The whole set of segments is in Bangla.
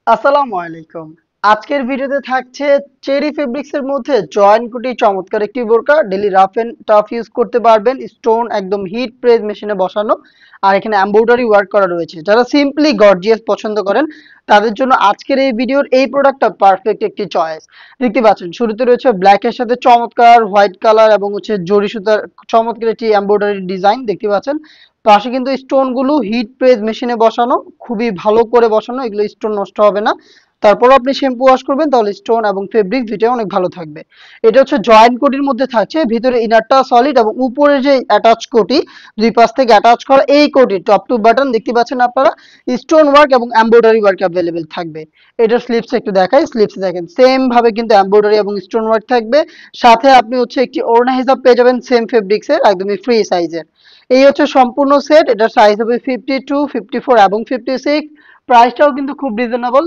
আসসালামু আলাইকুম। আজকের ভিডিওতে থাকছে চেরি ফেব্রিক্স এর মধ্যে জয়েন্ট কুটি চমৎকার একটি বোরকা daily rough and tough use করতে পারবেন। স্টোন একদম হিট প্রেস মেশিনে বসানো আর এখানে এমব্রয়ডারি ওয়ার্ক করা রয়েছে। যারা সিম্পলি গর্জিয়াস পছন্দ করেন তাদের জন্য আজকের এই ভিডিওর এই প্রোডাক্টটা পারফেক্ট একটি চয়েস। দেখতে পাচ্ছেন শুরুতে রয়েছে ব্ল্যাক এর সাথে চমৎকার হোয়াইট কালার এবং হচ্ছে জরি সুতার চমৎকার একটি এমব্রয়ডারি ডিজাইন দেখতে পাচ্ছেন। পাশে কিন্তু স্টোন গুলো হিট প্রেস মেশিনে বসানো, খুবই ভালো করে বসানো, এগুলো স্টোন নষ্ট হবে না। তারপরও আপনি শ্যাম্পু ওয়াশ করবেন তাহলে স্টোন এবং ফেব্রিক দুইটাই অনেক ভালো থাকবে। এটা হচ্ছে জয়েন্ট কোটির মধ্যে থাকছে, ভিতরে ইনারটা সলিড এবং উপরে যে অ্যাটাচ কোটি দুই পাশ থেকে অ্যাটাচ করা এই কোটি টপ টু বাটন দেখতে পাচ্ছেন আপনারা, স্টোন ওয়ার্ক এবং এমব্রয়ডারি ওয়ার্ক অ্যাভেলেবেল থাকবে। এটার স্লিপস একটু দেখাই, স্লিপস দেখেন সেম ভাবে কিন্তু এমব্রয়ডারি এবং স্টোন ওয়ার্ক থাকবে। সাথে আপনি হচ্ছে একটি ওড়না হিসাব পেয়ে যাবেন সেম ফেব্রিক্সের একদমই ফ্রি সাইজের। এই হচ্ছে সম্পূর্ণ সেট, এটার সাইজ হবে 52, 54 এবং 56। প্রাইসটাও কিন্তু খুব রিজনেবল,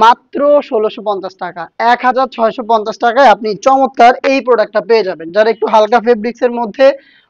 মাত্র 1650 টাকা। 1650 টাকায় আপনি চমৎকার এই প্রোডাক্টটা পেয়ে যাবেন। যারা একটু হালকা ফেব্রিক্স এর মধ্যে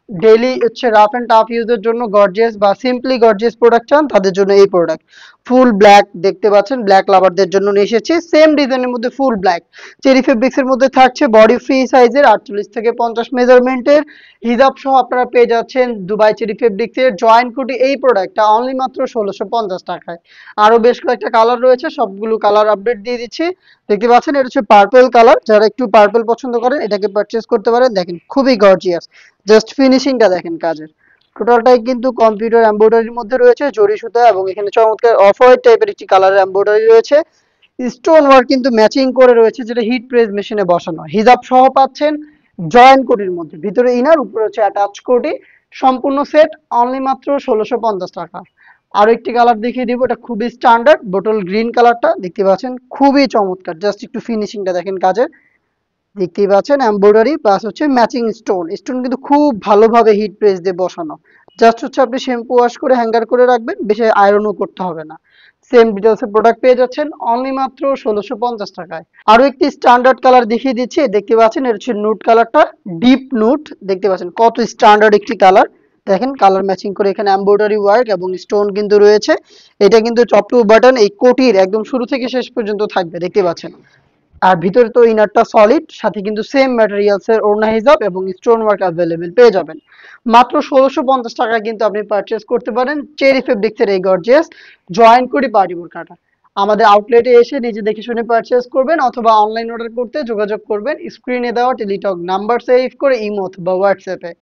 ডেইলি হচ্ছে রাফ এন্ড টাফ ইউজের জন্য গর্জিয়াস বা সিম্পলি গর্জিয়াস প্রোডাক্ট চান তাদের জন্য এই প্রোডাক্ট। ফুল ব্ল্যাক দেখতে পাচ্ছেন, ব্ল্যাক লাভারদের জন্য নিয়ে এসেছি সেম ডিজাইনের মধ্যে ফুল ব্ল্যাক। চেরি ফেব্রিক্স এর মধ্যে থাকছে বডি ফ্রি সাইজের 48 থেকে 50 মেজারমেন্টের হিজাব সহ আপনারা পেয়ে যাচ্ছেন দুবাই চেরি ফেব্রিক্স এর জয়েন্ট কুটি এই প্রোডাক্টটা অনলি মাত্র 1650 টাকায়। আরো বেশ কয়েকটা কালার রয়েছে, সবগুলো কালার আপডেট দিয়ে দিচ্ছি। দেখতে পাচ্ছেন এটা হচ্ছে পার্পল কালার, যারা একটু পার্পল পছন্দ করেন এটাকে পারচেজ করতে পারেন। দেখেন খুবই গর্জিয়াস, জাস্ট ফিনিশিংটা দেখেন কাজের। টোটালটাই কিন্তু কম্পিউটার এমব্রয়ডারির মধ্যে রয়েছে জরি সুতা এবং এখানে চমৎকার অফ হোয়াইট টাইপের একটি কালারের এমব্রয়ডারি রয়েছে। স্টোন ওয়ার্ক কিন্তু ম্যাচিং করে রয়েছে, যেটা হিট প্রেস মেশিনে বসানো। হিজাব সহ পাচ্ছেন জয়েন্ট কোটির মধ্যে, ভিতরে ইনার উপরে হচ্ছে অ্যাটাচ কোটি। সম্পূর্ণ সেট অনলি মাত্র 1650 টাকা। আরো একটি কালার দেখিয়ে দিব, এটা খুবই স্ট্যান্ডার্ড বোটল গ্রিন কালারটা দেখতে পাচ্ছেন, খুবই চমৎকার। জাস্ট একটু ফিনিশিংটা দেখেন কাজের, দেখতেই পাচ্ছেন এমব্রয়ডারি প্লাস হচ্ছে ম্যাচিং স্টোন। স্টোন কিন্তু খুব ভালোভাবে হিট প্রেস দিয়ে বসানো। জাস্ট হচ্ছে আপনি শ্যাম্পু ওয়াশ করে হ্যাঙ্গার করে রাখবেন, বেশি আয়রনও করতে হবে না। সেম ডিটেলস এর প্রোডাক্ট পেয়ে যাচ্ছেন অনলি মাত্র 1650 টাকায়। আরো একটি স্ট্যান্ডার্ড কালার দেখিয়ে দিচ্ছি, দেখতে পাচ্ছেন এটা হচ্ছে নুট কালারটা, ডিপ নুট দেখতে পাচ্ছেন কত স্ট্যান্ডার্ড একটি কালার। দেখেন কালার ম্যাচিং করে এখানে এমব্রয়ডারি ওয়ার্ক এবং স্টোন কিন্তু রয়েছে। এটা কিন্তু টপ টু বাটন এই কোটির একদম শুরু থেকে শেষ পর্যন্ত থাকবে দেখতে পাচ্ছেন। আর ভিতরে তো ইনারটা সলিড, সাথে কিন্তু সেম ম্যাটেরিয়ালস এর ওড়না হিজাব এবং স্টোন ওয়ার্ক অ্যাভেলেবেল পেয়ে যাবেন। মাত্র 1650 টাকায় কিন্তু আপনি পারচেজ করতে পারেন চেরি ফেব্রিক্স এর এই গর্জিয়াস জয়েন্ট কোটি পার্টি বোরকাটা। আমাদের আউটলেটে এসে নিজে দেখে শুনে পারচেজ করবেন অথবা অনলাইন অর্ডার করতে যোগাযোগ করবেন স্ক্রিনে দেওয়া টেলিটক নাম্বার সেভ করে ইমো অথবা হোয়াটসঅ্যাপে।